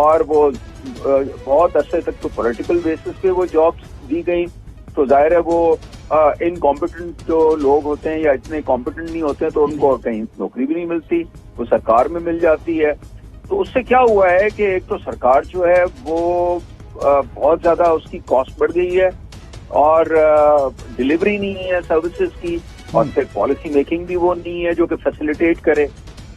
اور وہ بہت عرصے تک تو پولیٹیکل بیسس پہ وہ جابس دی گئی، تو ظاہر ہے وہ انکمپیٹنٹ جو لوگ ہوتے ہیں یا اتنے کمپیٹنٹ نہیں ہوتے ہیں تو ان کو کہیں نوکری بھی نہیں ملتی، وہ سرکار میں مل جاتی ہے. تو اس سے کیا ہوا ہے کہ ایک تو سرکار جو ہے وہ بہت زیادہ اس کی کاسٹ بڑھ گئی ہے، اور ڈلیوری نہیں ہے سروسز کی، اور پھر پالیسی میکنگ بھی وہ نہیں ہے جو کہ فیسیلیٹیٹ کرے.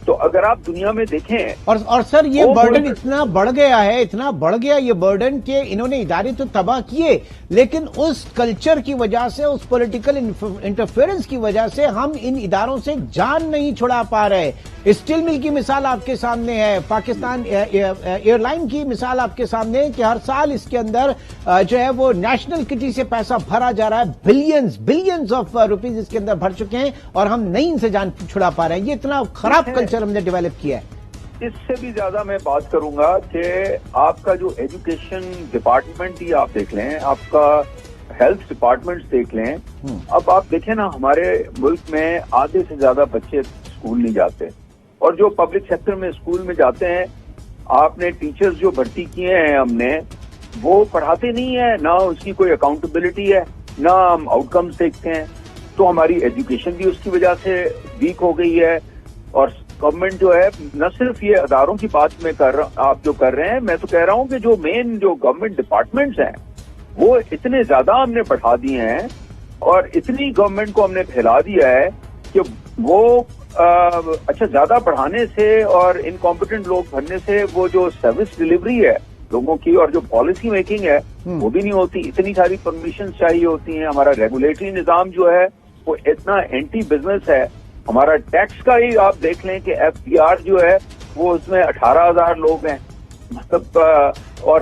تو اگر آپ دنیا میں دیکھیں اور سر یہ برڈن اتنا بڑھ گیا ہے، اتنا بڑھ گیا یہ برڈن کہ انہوں نے ادارے تو تباہ کیے، لیکن اس کلچر کی وجہ سے، اس پولیٹیکل انٹرفیئرنس کی وجہ سے ہم ان اداروں سے جان نہیں چھڑا پا رہے. اسٹیل مل کی مثال آپ کے سامنے ہے، پاکستان ایئر لائن کی مثال آپ کے سامنے ہے کہ ہر سال اس کے اندر جو ہے وہ نیشنل کٹی سے پیسہ بھرا جا رہا ہے، بلینز آف روپیز اس کے اندر بھر چکے ہیں، اور ہم نہیں ان سے جان چھڑا پا رہے ہیں. یہ اتنا خراب کلچر ہم نے ڈیولپ کیا ہے. اس سے بھی زیادہ میں بات کروں گا کہ آپ کا جو ایجوکیشن ڈپارٹمنٹ ہی آپ دیکھ لیں، آپ کا ہیلتھ ڈپارٹمنٹ دیکھ لیں. اب آپ دیکھیں نا، ہمارے ملک میں آدھے سے زیادہ بچے اسکول نہیں جاتے، اور جو پبلک سیکٹر میں اسکول میں جاتے ہیں، آپ نے ٹیچرز جو بھرتی کیے ہیں ہم نے، وہ پڑھاتے نہیں ہیں، نہ اس کی کوئی اکاؤنٹیبلٹی ہے، نہ ہم آؤٹ کمز دیکھتے ہیں. تو ہماری ایجوکیشن بھی اس کی وجہ سے ویک ہو گئی ہے. اور گورنمنٹ جو ہے، نہ صرف یہ اداروں کی بات میں آپ جو کر رہے ہیں، میں تو کہہ رہا ہوں کہ جو مین جو گورنمنٹ ڈپارٹمنٹس ہیں وہ اتنے زیادہ ہم نے بڑھا دیے ہیں، اور اتنی گورنمنٹ کو ہم نے پھیلا دیا ہے کہ وہ اچھا زیادہ بڑھانے سے اور انکمپیٹنٹ لوگ بھرنے سے وہ جو سروس ڈلیوری ہے لوگوں کی اور جو پالیسی میکنگ ہے وہ بھی نہیں ہوتی. اتنی ساری پرمیشن چاہیے ہوتی ہیں. ہمارا ریگولیٹری نظام جو ہے وہ اتنا اینٹی بزنس ہے. ہمارا ٹیکس کا ہی آپ دیکھ لیں کہ ایف ڈی آر جو ہے وہ اس میں 18,000 لوگ ہیں، مطلب اور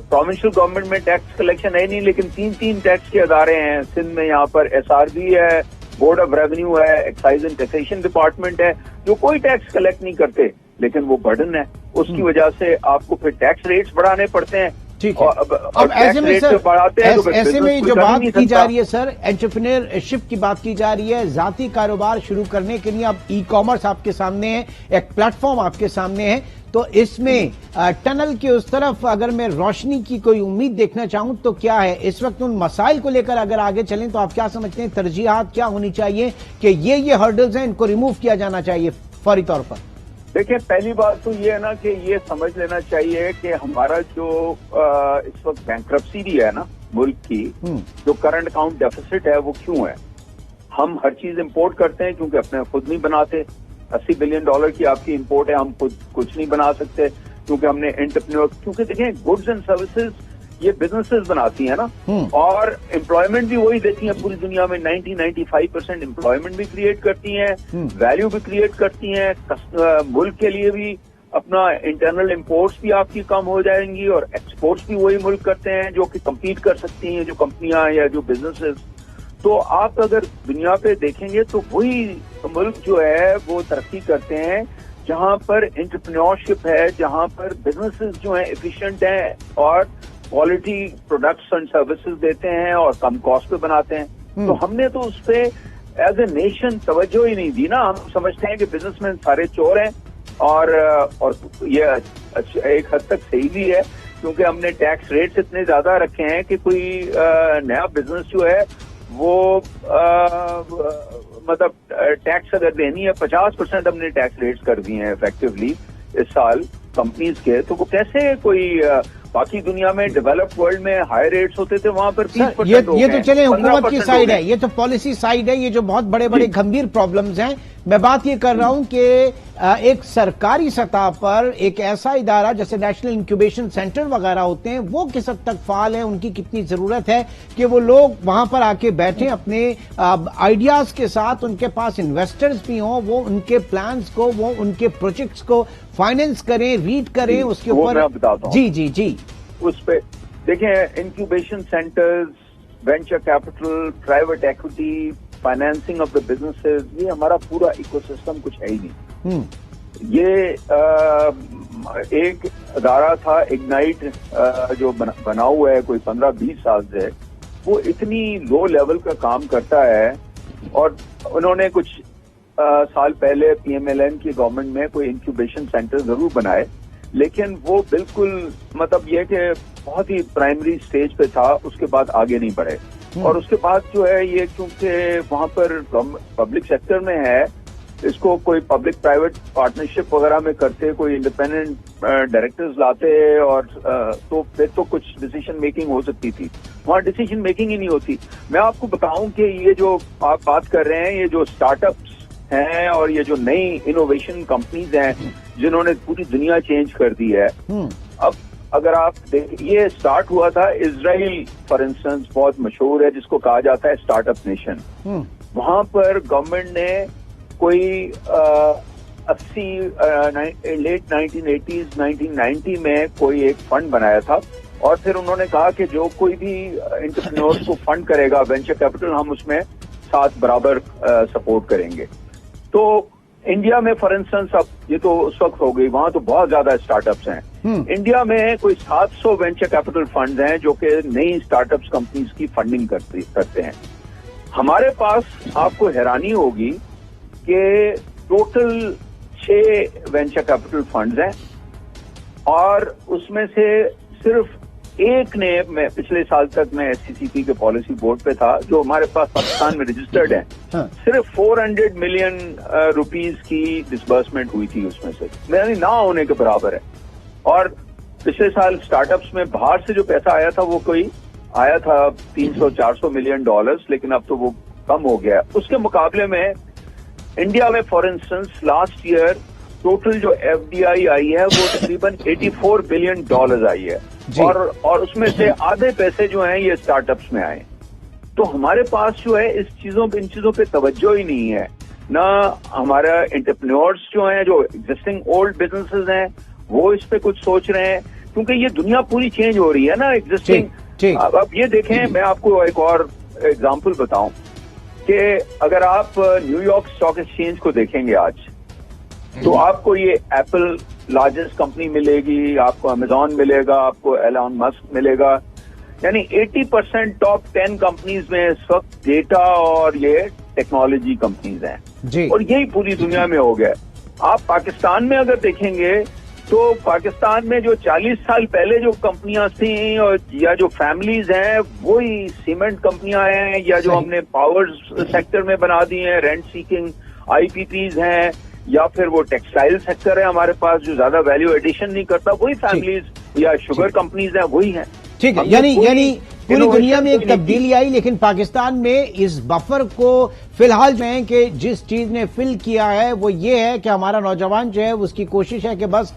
پروونشل گورنمنٹ میں ٹیکس کلیکشن ہے نہیں، لیکن تین ٹیکس کے ادارے ہیں. سندھ میں یہاں پر ایس آر بی ہے، بورڈ آف ریونیو ہے، ایکسائز اینڈ ٹیکسیشن ڈپارٹمنٹ ہے، جو کوئی ٹیکس کلیکٹ نہیں کرتے، لیکن وہ برڈن ہے. اس کی وجہ سے آپ کو پھر ٹیکس ریٹس بڑھانے پڑتے ہیں. ٹھیک ہے. اب ایسے میں سر، ایسے میں جو بات کی جا رہی ہے سر، انٹرپرینیورشپ کی بات کی جا رہی ہے، ذاتی کاروبار شروع کرنے کے لیے اب ای کامرس آپ کے سامنے ہے، ایک پلیٹ فارم آپ کے سامنے ہے. تو اس میں ٹنل کے اس طرف اگر میں روشنی کی کوئی امید دیکھنا چاہوں تو کیا ہے اس وقت ان مسائل کو لے کر اگر آگے چلیں تو آپ کیا سمجھتے ہیں ترجیحات کیا ہونی چاہیے کہ یہ ہرڈلز ہیں ان کو ریموو کیا جانا چاہیے فوری طور پر؟ دیکھیں، پہلی بات تو یہ ہے نا کہ یہ سمجھ لینا چاہیے کہ ہمارا جو اس وقت بینکرپسی بھی ہے نا ملک کی، جو کرنٹ اکاؤنٹ ڈیفیسٹ ہے وہ کیوں ہے؟ ہم ہر چیز امپورٹ کرتے ہیں کیونکہ اپنے خود نہیں بناتے. $80 بلین کی آپ کی امپورٹ ہے، ہم خود کچھ نہیں بنا سکتے کیونکہ ہم نے انٹرپرینور، کیونکہ دیکھیں گڈز اینڈ سروسز یہ بزنسز بناتی ہیں نا، اور امپلائمنٹ بھی وہی دیتی ہیں پوری دنیا میں. 90-95% امپلائمنٹ بھی کریٹ کرتی ہیں، ویلیو بھی کریٹ کرتی ہیں. ملک کے لیے بھی اپنا انٹرنل امپورٹس بھی آپ کی کم ہو جائیں گی، اور ایکسپورٹس بھی وہی ملک کرتے ہیں جو کہ کمپیٹ کر سکتی ہیں، جو کمپنیاں یا جو بزنسز. تو آپ اگر دنیا پہ دیکھیں گے تو وہی ملک جو ہے وہ ترقی کرتے ہیں جہاں پر انٹرپرینیورشپ ہے، جہاں پر بزنسز جو ہیں ایفیشینٹ ہیں اور کوالٹی پروڈکٹس اینڈ سروسز دیتے ہیں اور کم کاسٹ پہ بناتے ہیں. تو ہم نے تو اس پہ ایز اے نیشن توجہ ہی نہیں دی نا. ہم سمجھتے ہیں کہ بزنس مین سارے چور ہیں، اور یہ ایک حد تک صحیح بھی ہے کیونکہ ہم نے ٹیکس ریٹس اتنے زیادہ رکھے ہیں کہ کوئی نیا بزنس جو ہے وہ مطلب ٹیکس اگر دینی ہے 50% ہم نے ٹیکس ریٹس کر دی ہیں افیکٹولی اس سال کمپنیز کے. تو وہ کیسے کوئی باقی دنیا میں ڈیولپڈ ورلڈ میں ہائی ریٹس ہوتے تھے وہاں پر 30% یہ تو چلیں حکومت کی سائڈ ہے، یہ تو پالیسی سائڈ ہے، یہ جو بہت بڑے بڑے گھمبیر پرابلمز ہیں. میں بات یہ کر رہا ہوں کہ ایک سرکاری سطح پر ایک ایسا ادارہ جیسے نیشنل انکیوبیشن سینٹر وغیرہ ہوتے ہیں وہ کس حد تک فعال ہیں، ان کی کتنی ضرورت ہے کہ وہ لوگ وہاں پر آ کے بیٹھیں اپنے آئیڈیاز کے ساتھ، ان کے پاس انویسٹرز بھی ہوں، وہ ان کے پلانز کو، وہ ان کے پروجیکٹس کو فائنینس کریں، ریڈ کریں اس کے اوپر. جی اس پہ دیکھیں incubation centres, venture capital, private equity, financing of the businesses, یہ ہمارا پورا ایکو سسٹم کچھ ہے ہی نہیں. یہ ایک ادارہ تھا اگنائٹ جو بنا ہوا ہے کوئی 15-20 سال سے، وہ اتنی لو لیول کا کام کرتا ہے. اور انہوں نے کچھ سال پہلے PMLN کی گورنمنٹ میں کوئی انکیوبیشن سینٹر ضرور بنائے، لیکن وہ بالکل مطلب یہ کہ بہت ہی پرائمری سٹیج پہ تھا، اس کے بعد آگے نہیں بڑھے. اور اس کے بعد جو ہے یہ کیونکہ وہاں پر پبلک سیکٹر میں ہے، اس کو کوئی پبلک پرائیویٹ پارٹنرشپ وغیرہ میں کرتے، کوئی انڈیپینڈنٹ ڈائریکٹرز لاتے، اور تو پھر تو کچھ ڈیسیژن میکنگ ہو سکتی تھی. وہاں ڈیسیژن میکنگ ہی نہیں ہوتی. میں آپ کو بتاؤں کہ یہ جو آپ بات کر رہے ہیں، یہ جو اسٹارٹ اپس ہیں اور یہ جو نئی انوویشن کمپنیز ہیں جنہوں نے پوری دنیا چینج کر دی ہے. اب اگر آپ دیکھیں، یہ اسٹارٹ ہوا تھا اسرائیل فار انسٹنس، بہت مشہور ہے، جس کو کہا جاتا ہے اسٹارٹ اپ نیشن. وہاں پر گورنمنٹ نے کوئی لیٹ 1980s 1990 میں کوئی ایک فنڈ بنایا تھا، اور پھر انہوں نے کہا کہ جو کوئی بھی انٹرپرینورز کو فنڈ کرے گا وینچر کیپٹل، ہم اس میں 7 برابر سپورٹ کریں گے. تو انڈیا میں فار انسٹنس، اب یہ تو اس وقت ہو گئی، وہاں تو بہت زیادہ اسٹارٹ اپس ہیں. انڈیا میں کوئی 700 وینچر کیپٹل فنڈز ہیں جو کہ نئی اسٹارٹ اپس کمپنیز کی فنڈنگ کرتے ہیں. ہمارے پاس آپ کو حیرانی ہوگی کہ ٹوٹل 6 وینچر کیپٹل فنڈز ہیں، اور اس میں سے صرف ایک نے، میں پچھلے سال تک میں SCCP کے پالیسی بورڈ پہ تھا، جو ہمارے پاس پاکستان میں رجسٹرڈ ہیں، صرف 400 ملین روپیز کی ڈسبرسمنٹ ہوئی تھی اس میں سے، یعنی نہ ہونے کے برابر ہے. اور پچھلے سال اسٹارٹ اپس میں باہر سے جو پیسہ آیا تھا وہ کوئی آیا تھا $300-400 ملین، لیکن اب تو وہ کم ہو گیا. اس کے مقابلے میں انڈیا میں for instance last year total جو FDI آئی ہے وہ تقریباً $84 بلین آئی ہے، اور اس میں سے آدھے پیسے جو ہیں یہ اسٹارٹ اپس میں آئے. تو ہمارے پاس جو ہے ان چیزوں پہ توجہ ہی نہیں ہے. نہ ہمارا انٹرپرینورز جو ہیں، جو ایگزسٹنگ اولڈ بزنسز ہیں، وہ اس پہ کچھ سوچ رہے ہیں، کیونکہ یہ دنیا پوری چینج ہو رہی ہے نا ایگزسٹنگ. اب یہ دیکھیں، میں آپ کو ایک اور ایگزامپل بتاؤں کہ اگر آپ نیو یارک اسٹاک ایکسچینج کو دیکھیں گے آج، تو آپ کو یہ ایپل لارجسٹ کمپنی ملے گی، آپ کو امیزون ملے گا، آپ کو ایلان مسک ملے گا. یعنی 80% ٹاپ 10 کمپنیز میں اس وقت ڈیٹا اور یہ ٹیکنالوجی کمپنیز ہیں، اور یہی پوری دنیا میں ہو گیا. آپ پاکستان میں اگر دیکھیں گے تو پاکستان میں جو 40 سال پہلے جو کمپنیاں تھیں اور یا جو فیملیز ہیں، وہی سیمنٹ کمپنیاں ہیں، یا جو ہم نے پاور سیکٹر میں بنا دی ہیں، رینٹ سیکنگ IPPs ہیں، یا پھر وہ ٹیکسٹائل سیکٹر ہے ہمارے پاس جو زیادہ ویلیو ایڈیشن نہیں کرتا، وہی فیملیز یا شوگر کمپنیز ہیں، وہی ہیں. ٹھیک ہے، یعنی پوری دنیا میں ایک تبدیلی آئی، لیکن پاکستان میں اس بفر کو فی الحال جو ہے کہ جس چیز نے فل کیا ہے وہ یہ ہے کہ ہمارا نوجوان جو ہے اس کی کوشش ہے کہ بس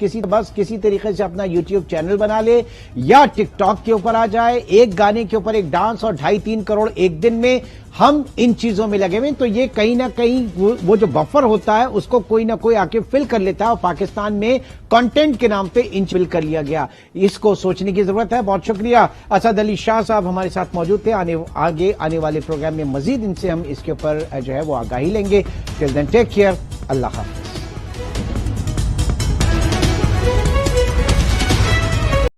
کسی طریقے سے اپنا YouTube چینل بنا لے، یا ٹک ٹاک کے اوپر آ جائے، ایک گانے کے اوپر ایک ڈانس، اور 2.5-3 کروڑ ایک دن میں ہم ان چیزوں میں لگے ہوئے. تو یہ کہیں نہ کہیں وہ جو بفر ہوتا ہے اس کو کوئی نہ کوئی آ کے فل کر لیتا ہے، اور پاکستان میں کنٹینٹ کے نام پہ انچ فل کر لیا گیا. اس کو سوچنے کی ضرورت ہے. بہت شکریہ اسد علی شاہ صاحب ہمارے ساتھ موجود تھے. آگے آنے والے پروگرام میں مزید ان سے ہم اس کے اوپر جو ہے وہ آگاہی لیں گے. ٹل دین ٹیک کیئر. اللہ حافظ.